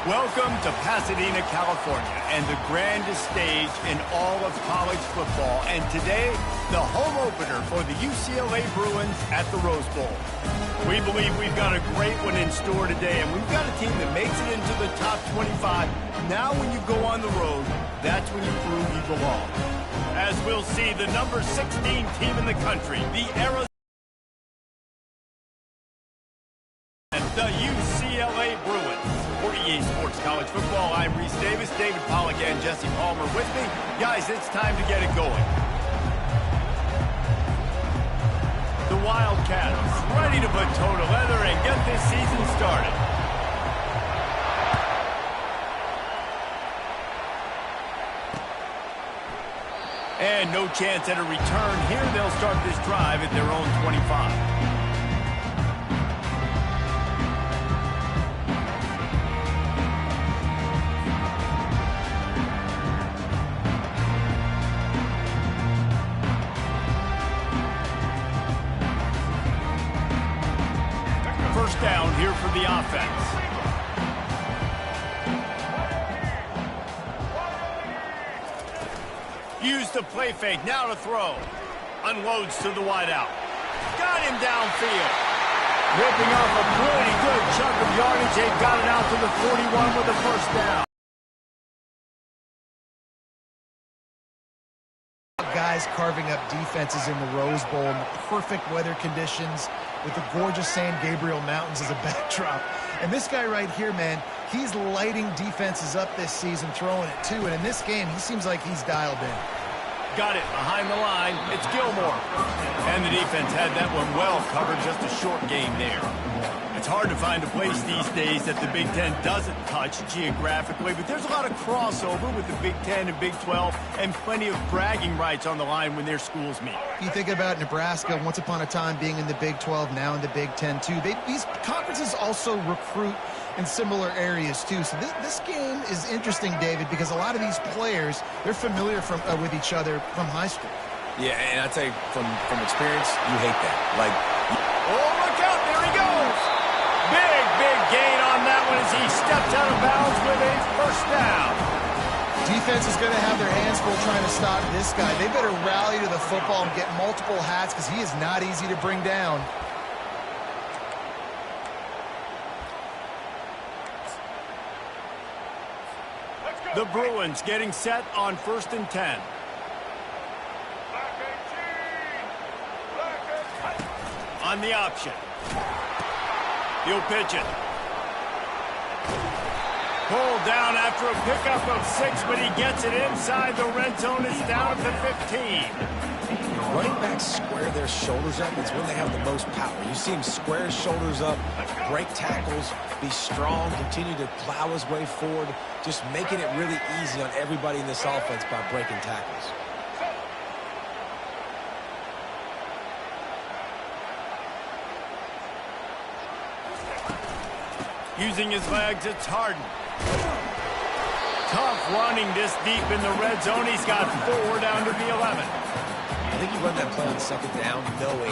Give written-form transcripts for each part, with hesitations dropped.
Welcome to Pasadena, California, and the grandest stage in all of college football. And today, the home opener for the UCLA Bruins at the Rose Bowl. We believe we've got a great one in store today, and we've got a team that makes it into the top 25. Now when you go on the road, that's when you prove you belong. As we'll see, the number 16 team in the country, the Arizona and the UCLA Bruins. For EA Sports College Football, I'm Reese Davis, David Pollack, and Jesse Palmer with me. Guys, it's time to get it going. The Wildcats ready to put toe to leather and get this season started. And no chance at a return here. They'll start this drive at their own 25. First down here for the offense. Use the play fake, now to throw. Unloads to the wideout. Got him downfield. Ripping off a pretty good chunk of yardage. They got it out to the 41 with a first down. Guys carving up defenses in the Rose Bowl in the perfect weather conditions with the gorgeous San Gabriel Mountains as a backdrop. And this guy right here, man, he's lighting defenses up this season, throwing it too. And in this game, he seems like he's dialed in. Got it behind the line. It's Gilmore. And the defense had that one well covered. Just a short game there. It's hard to find a place these days that the Big Ten doesn't touch geographically, but there's a lot of crossover with the Big Ten and Big 12 and plenty of bragging rights on the line when their schools meet. You think about Nebraska, once upon a time being in the Big 12, now in the Big 10 too. These conferences also recruit in similar areas too. So this game is interesting, David, because a lot of these players, they're familiar with each other from high school. Yeah, and I tell you, from experience, you hate that. Like, oh, look out, there he goes. Big gain on that one as he steps out of bounds with a first down. Defense is going to have their hands full trying to stop this guy. They better rally to the football and get multiple hats because he is not easy to bring down. The Bruins getting set on 1st and 10. On the option. He'll pitch it. Pulled down after a pickup of 6, but he gets it inside the red zone. It's down at the 15. Running backs square their shoulders up. It's when they have the most power. You see him square his shoulders up, break tackles, be strong, continue to plow his way forward, just making it really easy on everybody in this offense by breaking tackles. Using his legs, it's Harden. Tough running this deep in the red zone. He's got 4 down to the 11. I think you run that play on 2nd down knowing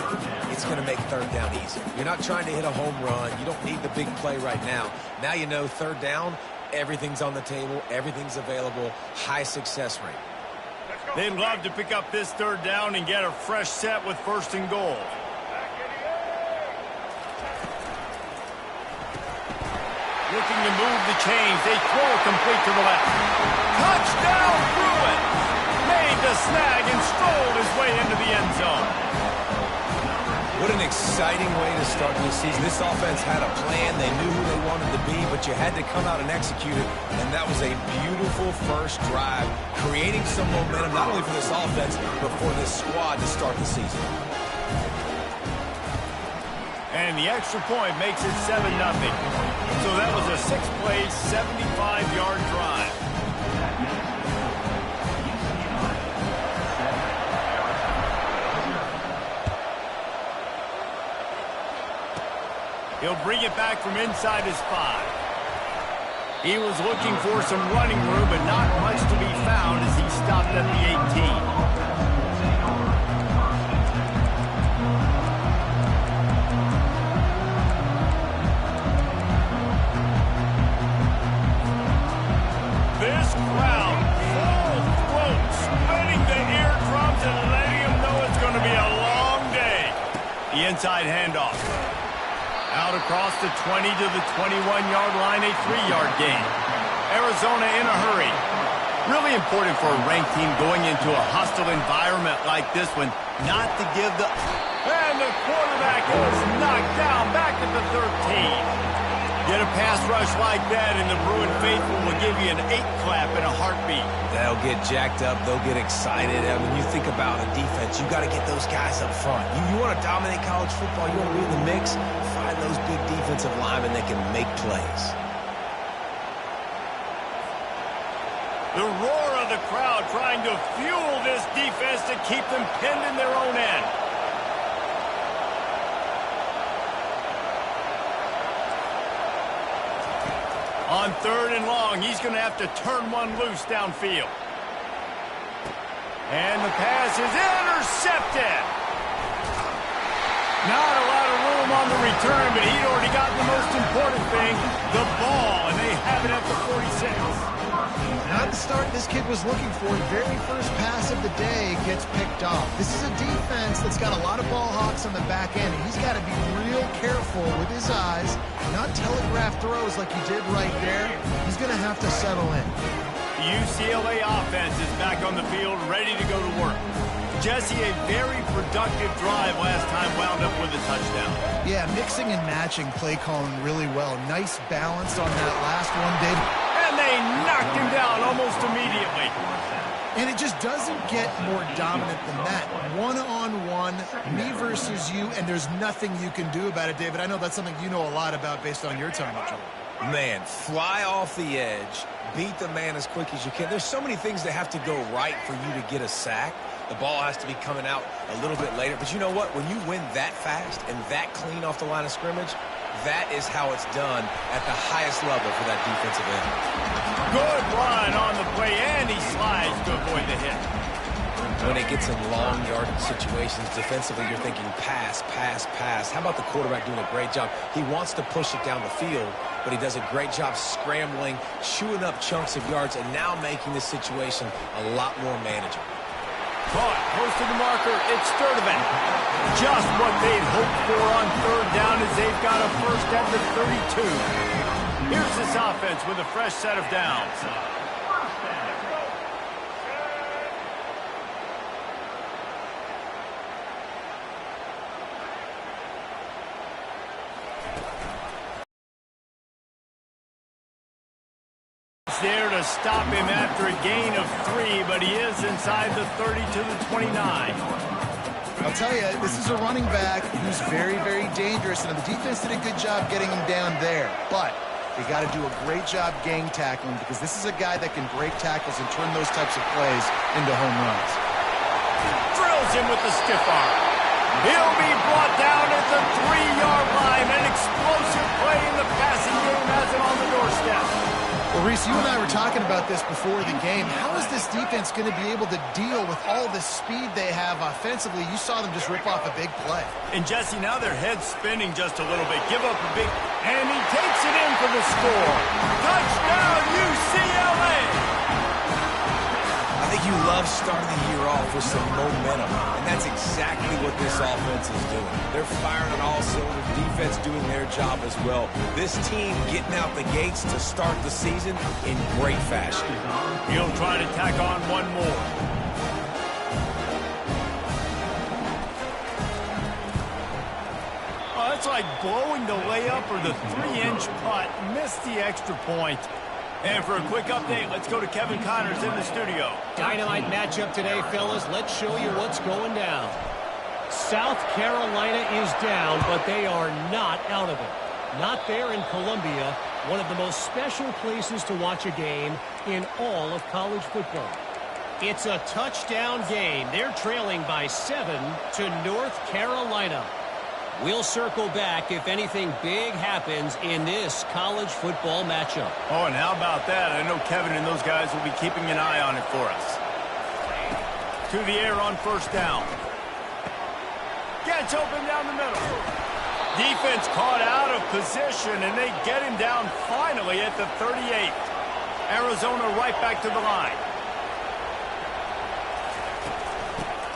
it's going to make 3rd down easy. You're not trying to hit a home run. You don't need the big play right now. Now you know 3rd down, everything's on the table, everything's available, high success rate. They'd love to pick up this 3rd down and get a fresh set with 1st and goal. Looking to move the chains. They throw it complete to the left. Touchdown, Bruins! Made the snag and strolled his way into the end zone. What an exciting way to start this season. This offense had a plan. They knew who they wanted to be, but you had to come out and execute it. And that was a beautiful first drive, creating some momentum, not only for this offense, but for this squad to start the season. And the extra point makes it 7-0. So that was a 6-play, 75-yard drive. He'll bring it back from inside his 5. He was looking for some running room, but not much to be found as he stopped at the 18. inside handoff. Out across the 20 to the 21-yard line, a 3-yard gain. Arizona in a hurry. Really important for a ranked team going into a hostile environment like this one, not to give the... And the quarterback is knocked down back at the 13. Get a pass rush like that, and the Bruin faithful will give you an 8-clap in a heartbeat. They'll get jacked up. They'll get excited. I mean, you think about a defense, you got to get those guys up front. You want to dominate college football, you want to be in the mix, find those big defensive linemen that can make plays. The roar of the crowd trying to fuel this defense to keep them pinned in their own end. On 3rd and long, he's going to have to turn one loose downfield. And the pass is intercepted. Not a lot of room on the return, but he'd already gotten the most important thing, the ball, and they have it at the 46. Not the start this kid was looking for. Very first pass of the day gets picked off. This is a defense that's got a lot of ball hawks on the back end. He's got to be real careful with his eyes, not telegraph throws like he did right there. He's going to have to settle in. The UCLA offense is back on the field, ready to go to work. Jesse, a very productive drive last time, wound up with a touchdown. Yeah, mixing and matching play calling really well. Nice balance on that last one, David. And they knocked him down almost immediately. And it just doesn't get more dominant than that. One-on-one, me versus you, and there's nothing you can do about it, David. I know that's something you know a lot about based on your time at Georgia. Man, fly off the edge, beat the man as quick as you can. There's so many things that have to go right for you to get a sack. The ball has to be coming out a little bit later. But you know what? When you win that fast and that clean off the line of scrimmage, that is how it's done at the highest level for that defensive end. Good run on the play, and he slides to avoid the hit. When it gets in long yardage situations, defensively, you're thinking pass, pass, pass. How about the quarterback doing a great job? He wants to push it down the field, but he does a great job scrambling, chewing up chunks of yards, and now making this situation a lot more manageable. Caught, close to the marker, it's Sturdivant. Just what they'd hoped for on 3rd down as they've got a first at the 32. Here's this offense with a fresh set of downs. There to stop him after a gain of 3, but he is inside the 30 to the 29. I'll tell you, this is a running back who's very, very dangerous, and the defense did a good job getting him down there. But they got to do a great job gang tackling, because this is a guy that can break tackles and turn those types of plays into home runs. Drills him with the stiff arm. He'll be brought down at the 3-yard line. An explosive play in the passing game has him on the doorstep. Well, Reese, you and I were talking about this before the game. How is this defense going to be able to deal with all the speed they have offensively? You saw them just rip off a big play. And, Jesse, now their head's spinning just a little bit. Give up a big... And he takes it in for the score. Touchdown, UCLA! I think you love starting the year off with some momentum, and that's exactly what this offense is doing. They're firing on all cylinders, defense doing their job as well. This team getting out the gates to start the season in great fashion. He'll try to tack on one more. Oh, it's like blowing the layup or the 3-inch putt. Missed the extra point. And for a quick update, let's go to Kevin Connors in the studio. Dynamite matchup today, fellas. Let's show you what's going down. South Carolina is down, but they are not out of it. Not there in Columbia, one of the most special places to watch a game in all of college football. It's a touchdown game. They're trailing by 7 to North Carolina. We'll circle back if anything big happens in this college football matchup. Oh, and how about that? I know Kevin and those guys will be keeping an eye on it for us. To the air on 1st down. Gets open down the middle. Defense caught out of position, and they get him down finally at the 38. Arizona right back to the line.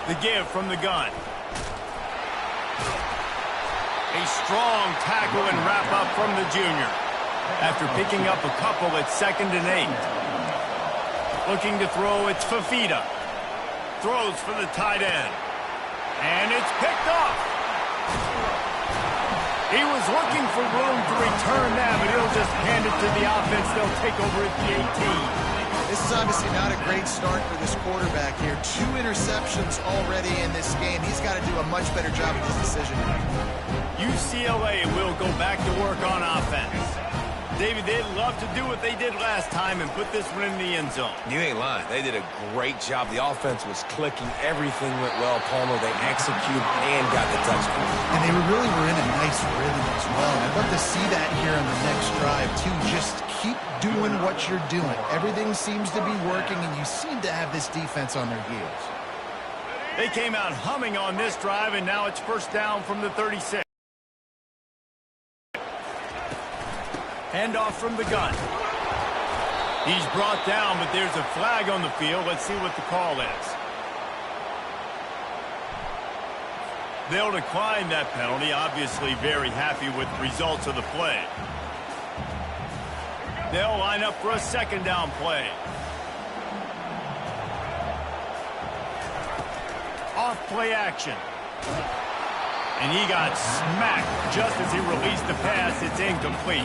The give from the gun. A strong tackle and wrap up from the junior. After picking up a couple at 2nd and 8. Looking to throw, it's Fafita. Throws for the tight end. And it's picked off. He was looking for room to return that, but he'll just hand it to the offense. They'll take over at the 18. This is obviously not a great start for this quarterback here. 2 interceptions already in this game. He's got to do a much better job with his decision. UCLA will go back to work on offense. David, they'd love to do what they did last time and put this one in the end zone. You ain't lying. They did a great job. The offense was clicking. Everything went well, Palmer. They executed and got the touchdown. And they really were in a nice rhythm as well. And I'd love to see that here on the next drive, too. Just keep doing what you're doing. Everything seems to be working, and you seem to have this defense on their heels. They came out humming on this drive, and now it's first down from the 36. Handoff from the gun. He's brought down, but there's a flag on the field. Let's see what the call is. They'll decline that penalty. Obviously very happy with the results of the play. They'll line up for a 2nd down play. Off play action. And he got smacked just as he released the pass. It's incomplete.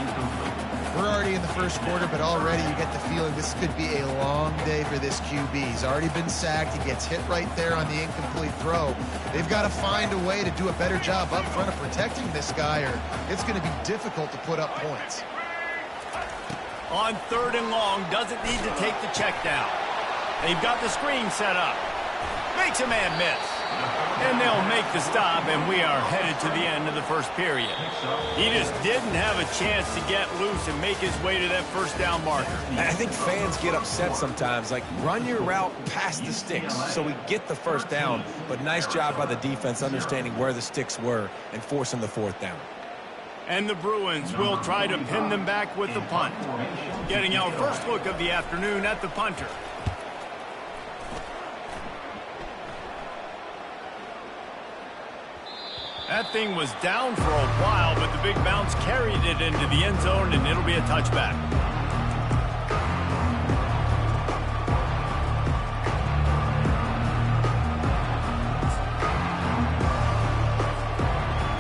We're already in the first quarter, but already you get the feeling this could be a long day for this QB. He's already been sacked. He gets hit right there on the incomplete throw. They've got to find a way to do a better job up front of protecting this guy, or it's going to be difficult to put up points. On 3rd and long, doesn't need to take the check down. They've got the screen set up. Makes a man miss. And they'll make the stop, and we are headed to the end of the first period. He just didn't have a chance to get loose and make his way to that first down marker. I think fans get upset sometimes. Like, run your route past the sticks so we get the first down. But nice job by the defense understanding where the sticks were and forcing the 4th down. And the Bruins will try to pin them back with the punt. Getting our first look of the afternoon at the punter. That thing was down for a while, but the big bounce carried it into the end zone, and it'll be a touchback.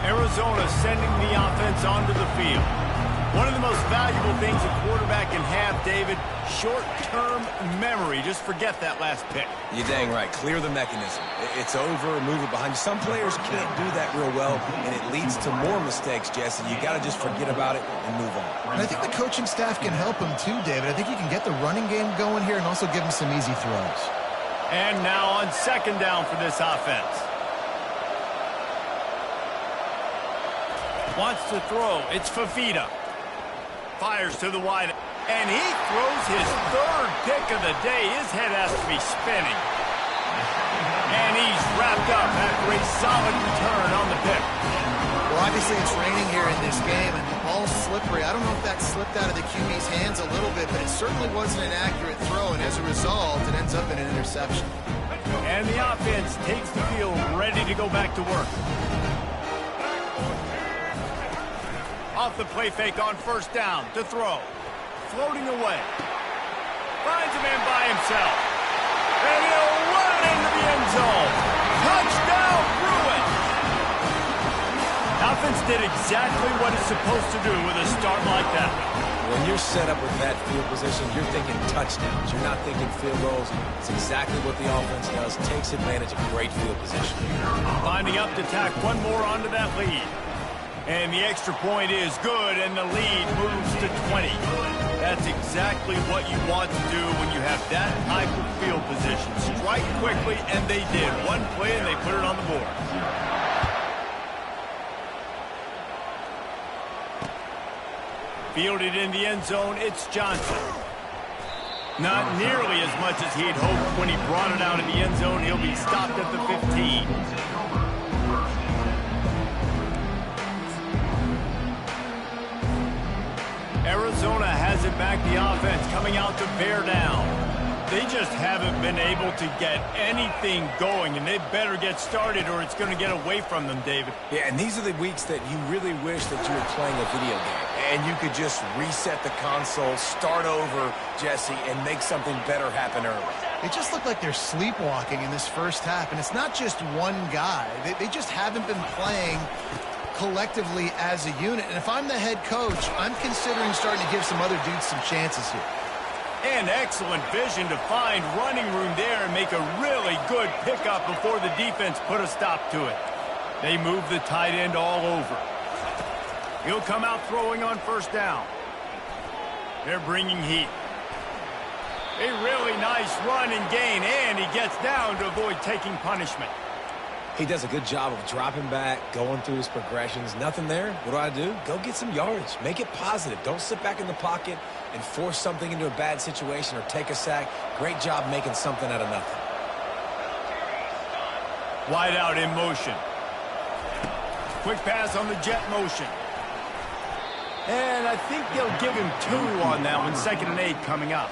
Arizona sending the offense onto the field. One of the most valuable things a quarterback can have, David, short-term memory. Just forget that last pick. You're dang right. Clear the mechanism. It's over, move it behind you. Some players can't do that real well, and it leads to more mistakes, Jesse. You got to just forget about it and move on. And I think the coaching staff can help him too, David. I think you can get the running game going here and also give him some easy throws. And now on 2nd down for this offense. Wants to throw. It's Fafita. Fires to the wide, and he throws his 3rd pick of the day. His head has to be spinning. And he's wrapped up after a solid return on the pick. Well, obviously it's raining here in this game, and the ball's slippery. I don't know if that slipped out of the QB's hands a little bit, but it certainly wasn't an accurate throw, and as a result, it ends up in an interception. And the offense takes the field, ready to go back to work. Off the play fake on 1st down to throw. Floating away. Finds a man by himself. And he'll run it into the end zone. Touchdown, Bruins! Offense did exactly what it's supposed to do with a start like that. When you're set up with that field position, you're thinking touchdowns. You're not thinking field goals. It's exactly what the offense does. Takes advantage of great field position. Finding up to tack one more onto that lead. And the extra point is good, and the lead moves to 20. That's exactly what you want to do when you have that type of field position. Strike quickly, and they did. One play, and they put it on the board. Fielded in the end zone, it's Johnson. Not nearly as much as he'd hoped when he brought it out in the end zone. He'll be stopped at the 15. Arizona has it back, the offense coming out to bear down. They just haven't been able to get anything going, and they better get started or it's going to get away from them, David. Yeah, and these are the weeks that you really wish that you were playing a video game and you could just reset the console, start over, Jesse, and make something better happen early. They just look like they're sleepwalking in this first half, and it's not just one guy. They just haven't been playing collectively as a unit. And if I'm the head coach, I'm considering starting to give some other dudes some chances here. And excellent vision to find running room there and make a really good pickup before the defense put a stop to it. They move the tight end all over. He'll come out throwing on first down. They're bringing heat. A really nice run and gain, and he gets down to avoid taking punishment. He does a good job of dropping back, going through his progressions. Nothing there. What do? Go get some yardage. Make it positive. Don't sit back in the pocket and force something into a bad situation or take a sack. Great job making something out of nothing. Wide out in motion. Quick pass on the jet motion. And I think they'll give him 2 on that one. 2nd and 8 coming up.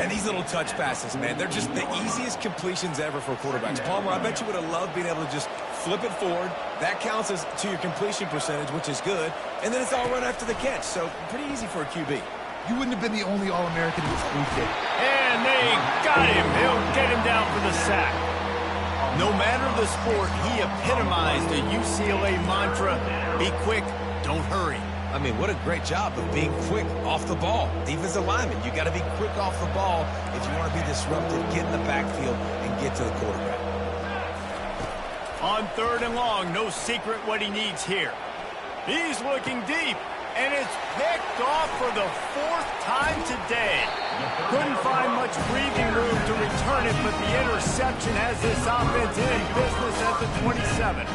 And these little touch passes, man, they're just the easiest completions ever for quarterbacks. Palmer, I bet you would have loved being able to just flip it forward. That counts as to your completion percentage, which is good. And then it's all run after the catch. So pretty easy for a QB. You wouldn't have been the only All-American who was weekend. And they got him. They'll get him down for the sack. No matter the sport, he epitomized the UCLA mantra, be quick, don't hurry. I mean, what a great job of being quick off the ball. Defensive lineman, you got to be quick off the ball if you want to be disruptive, get in the backfield, and get to the quarterback. On 3rd and long, no secret what he needs here. He's looking deep, and it's picked off for the 4th time today. Couldn't find much breathing room to return it, but the interception has this offense in business at the 27.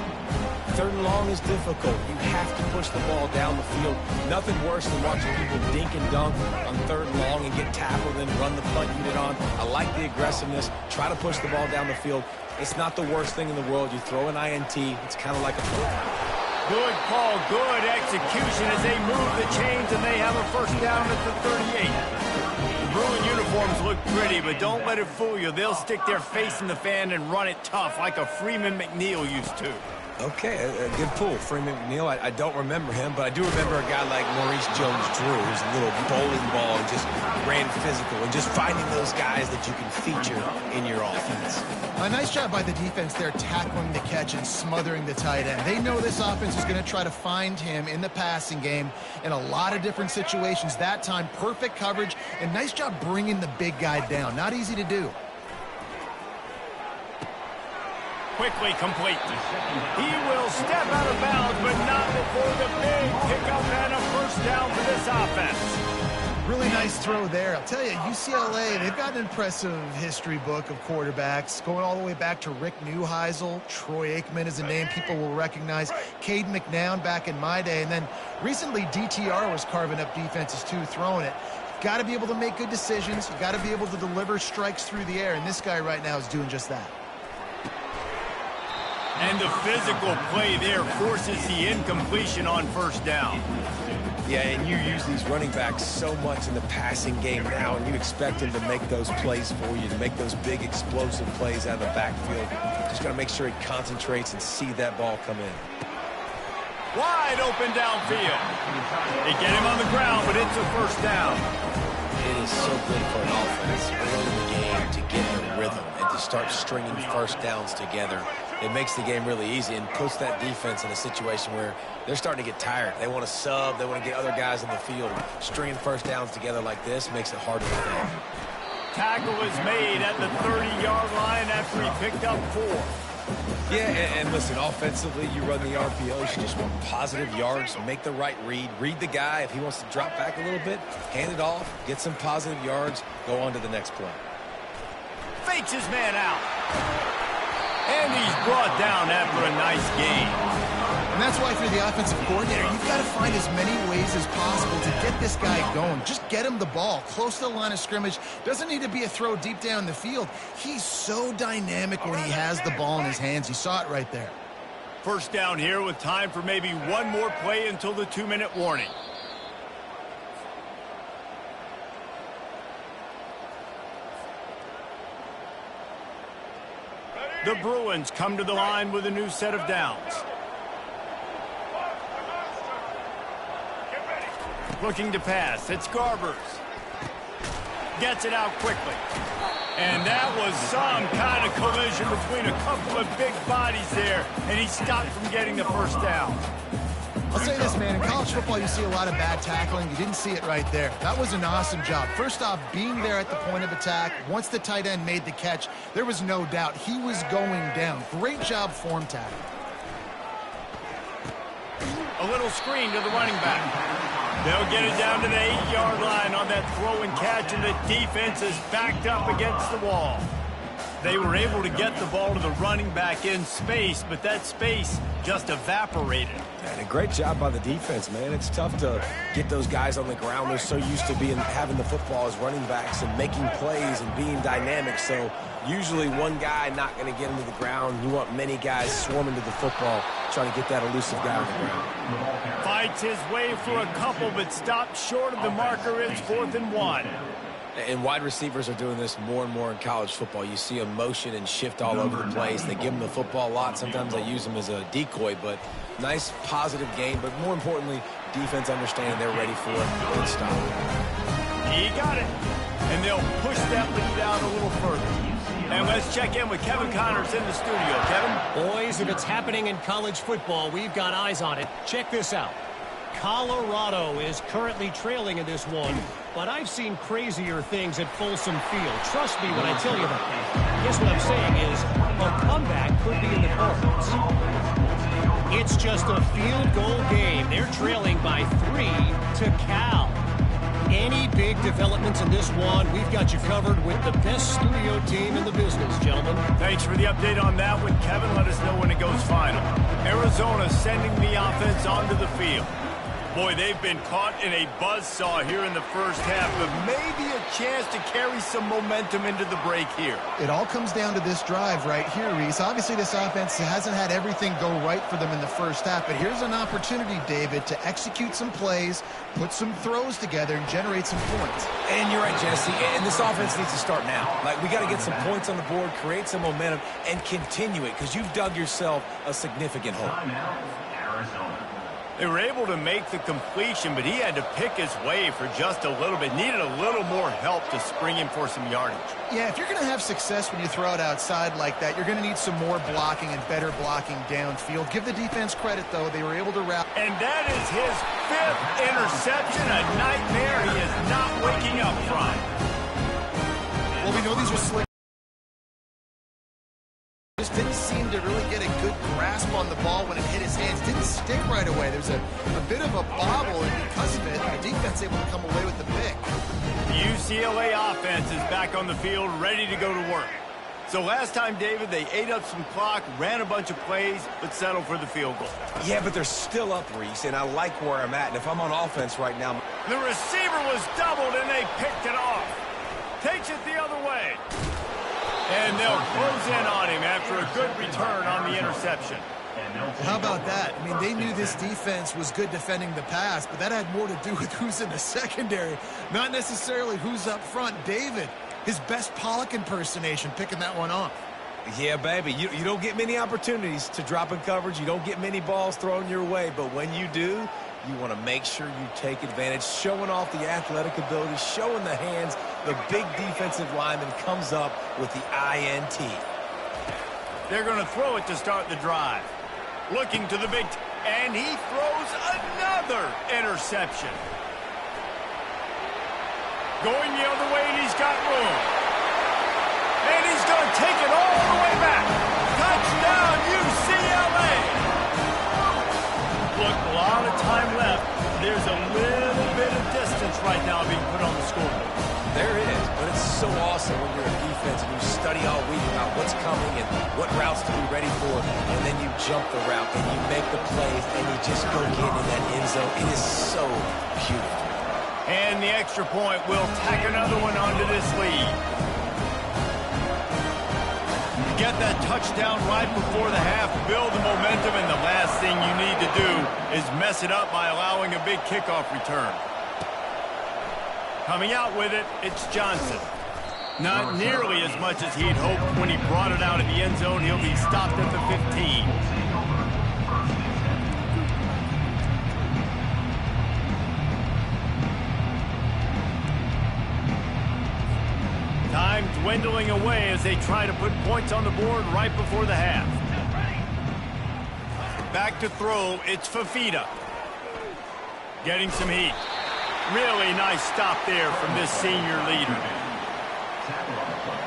3rd and long is difficult. You have to push the ball down the field. Nothing worse than watching people dink and dunk on 3rd and long and get tackled and run the punt unit on. I like the aggressiveness. Try to push the ball down the field. It's not the worst thing in the world. You throw an INT. It's kind of like a football. Good call, good execution as they move the chains and they have a first down at the 38. The Bruin uniforms look pretty, but don't let it fool you. They'll stick their face in the fan and run it tough like a Freeman McNeil used to. Okay, a good pull. Freeman McNeil, I don't remember him, but I do remember a guy like Maurice Jones-Drew, who's a little bowling ball and just ran physical, and just finding those guys that you can feature in your offense. A nice job by the defense there, tackling the catch and smothering the tight end. They know this offense is going to try to find him in the passing game in a lot of different situations. That time, perfect coverage, and nice job bringing the big guy down. Not easy to do. Quickly complete. He will step out of bounds, but not before the big pickup and a first down for this offense. Really nice throw there. I'll tell you, UCLA, they've got an impressive history book of quarterbacks, going all the way back to Rick Neuheisel. Troy Aikman is a name people will recognize. Cade McNown back in my day. And then recently, DTR was carving up defenses too, throwing it. You've got to be able to make good decisions. You've got to be able to deliver strikes through the air. And this guy right now is doing just that. And the physical play there forces the incompletion on first down. Yeah, and you use these running backs so much in the passing game now, and you expect them to make those plays for you, to make those big explosive plays out of the backfield. Just got to make sure he concentrates and see that ball come in. Wide open downfield. They get him on the ground, but it's a first down. It is so good for an offense early in the game to get the rhythm and to start stringing first downs together. It makes the game really easy and puts that defense in a situation where they're starting to get tired. They want to sub. They want to get other guys in the field. Stringing first downs together like this makes it hard to defend. Tackle is made at the 30-yard line after he picked up 4. Yeah, and listen, offensively, you run the RPOs. You just want positive yards. Make the right read. Read the guy. If he wants to drop back a little bit, hand it off. Get some positive yards. Go on to the next play. Fakes his man out. And he's brought down after a nice gain. And that's why, if you're the offensive coordinator, you've got to find as many ways as possible to get this guy going. Just get him the ball close to the line of scrimmage. Doesn't need to be a throw deep down the field. He's so dynamic when he has the ball in his hands. You saw it right there. First down here with time for maybe one more play until the 2-minute warning. The Bruins come to the line with a new set of downs. Looking to pass. It's Garbers. Gets it out quickly. And that was some kind of collision between a couple of big bodies there, and he stopped from getting the first down. I'll say this, man. In college football, you see a lot of bad tackling. You didn't see it right there. That was an awesome job. First off, being there at the point of attack. Once the tight end made the catch, there was no doubt he was going down. Great job form tackling. A little screen to the running back. They'll get it down to the 8-yard line on that throw and catch, and the defense is backed up against the wall. They were able to get the ball to the running back in space, but that space just evaporated. And a great job by the defense, man. It's tough to get those guys on the ground. They're so used to having the football as running backs and making plays and being dynamic. So usually one guy not going to get into the ground. You want many guys swarming to the football, trying to get that elusive guy on the ground. Fights his way for a couple, but stopped short of the marker. It's 4th and 1. And wide receivers are doing this more and more in college football. You see them motion and shift all over the place. They give them the football a lot. Sometimes they use them as a decoy, but nice, positive game. But more importantly, defense understanding they're ready for it. Good stop. He got it. And they'll push that lead out a little further. And let's check in with Kevin Connors in the studio. Kevin? Boys, if it's happening in college football, we've got eyes on it. Check this out. Colorado is currently trailing in this one, but I've seen crazier things at Folsom Field. Trust me when I tell you that. Guess what I'm saying is a comeback could be in the cards. It's just a field goal game. They're trailing by 3 to Cal. Any big developments in this one, we've got you covered with the best studio team in the business, gentlemen. Thanks for the update on that one, Kevin. Let us know when it goes final. Arizona sending the offense onto the field. Boy, they've been caught in a buzzsaw here in the first half, but maybe a chance to carry some momentum into the break here. It all comes down to this drive right here, Reese. Obviously, this offense hasn't had everything go right for them in the first half, but here's an opportunity, David, to execute some plays, put some throws together, and generate some points. And you're right, Jesse, and this offense needs to start now. Like, we got to get some points on the board, create some momentum, and continue it, because you've dug yourself a significant hole. They were able to make the completion, but he had to pick his way for just a little bit. Needed a little more help to spring him for some yardage. Yeah, if you're going to have success when you throw it outside like that, you're going to need some more blocking and better blocking downfield. Give the defense credit, though. They were able to route. And that is his 5th interception. A nightmare he is not waking up from. Well, we know these are slick. Just didn't seem to really get a good grasp on the ball when it hit his hands. Didn't stick right away. There's a bit of a bobble, and because of it, the defense able to come away with the pick. The UCLA offense is back on the field, ready to go to work. So last time, David, they ate up some clock, ran a bunch of plays, but settled for the field goal. Yeah, but they're still up, Reese, and I like where I'm at. And if I'm on offense right now... The receiver was doubled, and they picked it off. Takes it the other way. And they'll close in on him after a good return on the interception. How about that? I mean, they knew this defense was good defending the pass, but that had more to do with who's in the secondary, not necessarily who's up front. David, his best Pollock impersonation, picking that one off. Yeah, baby, you don't get many opportunities to drop in coverage. You don't get many balls thrown your way, but when you do, you want to make sure you take advantage, showing off the athletic ability, showing the hands. The big defensive lineman comes up with the INT. They're going to throw it to start the drive. Looking to the big, and he throws another interception. Going the other way, and he's got room. And he's going to take it all the way back. Touchdown, UCLA. Look, a lot of time left. There's a little bit of distance right now being put on the scoreboard. There is, but it's so awesome when you're a defense and you study all week about what's coming and what routes to be ready for, and then you jump the route and you make the plays and you just go get in that end zone. It is so beautiful. And the extra point will tack another one onto this lead. Get that touchdown right before the half, build the momentum, and the last thing you need to do is mess it up by allowing a big kickoff return. Coming out with it, it's Johnson. Not nearly as much as he'd hoped when he brought it out of the end zone. He'll be stopped at the 15. Time dwindling away as they try to put points on the board right before the half. Back to throw, it's Fafita. Getting some heat. Really nice stop there from this senior leader. Tackle on the play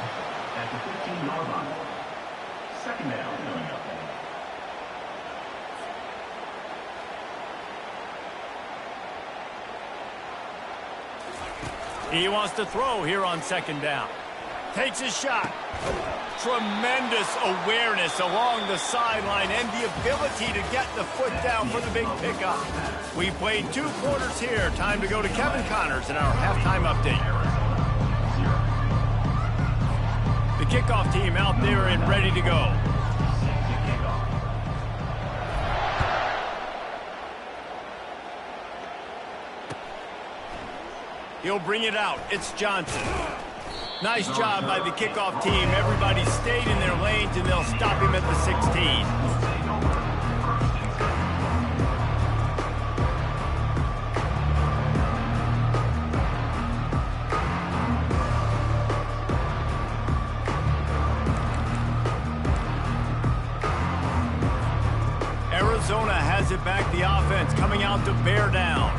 at the 15-yard line. Second down coming up. He wants to throw here on second down. Takes his shot. Tremendous awareness along the sideline and the ability to get the foot down for the big pickup. We played 2 quarters here. Time to go to Kevin Connors in our halftime update. The kickoff team out there and ready to go. He'll bring it out. It's Johnson. Nice job by the kickoff team. Everybody stayed in their lanes, and they'll stop him at the 16. Arizona has it back. The offense coming out to bear down.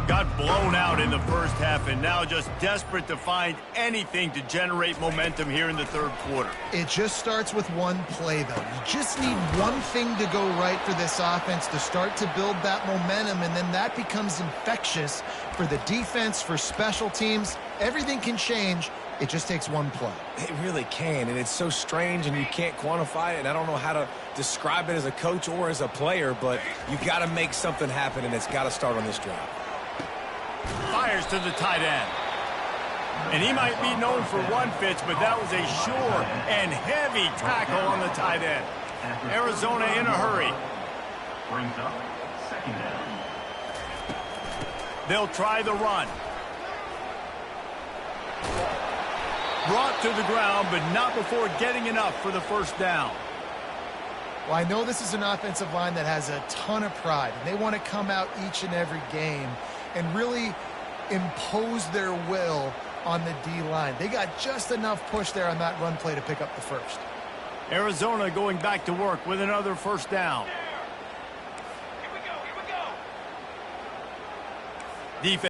Got blown out in the first half and now just desperate to find anything to generate momentum here in the third quarter. It just starts with one play, though. You just need one thing to go right for this offense to start to build that momentum, and then that becomes infectious for the defense, for special teams. Everything can change. It just takes one play. It really can, and it's so strange, and you can't quantify it, and I don't know how to describe it as a coach or as a player, but you got to make something happen, and it's got to start on this drive. Fires to the tight end. And he might be known for one pitch, but that was a sure and heavy tackle on the tight end. Arizona in a hurry. Brings up second down. They'll try the run. Brought to the ground, but not before getting enough for the first down. Well, I know this is an offensive line that has a ton of pride, and they want to come out each and every game and really impose their will on the D-line. They got just enough push there on that run play to pick up the first. Arizona going back to work with another first down. Defense.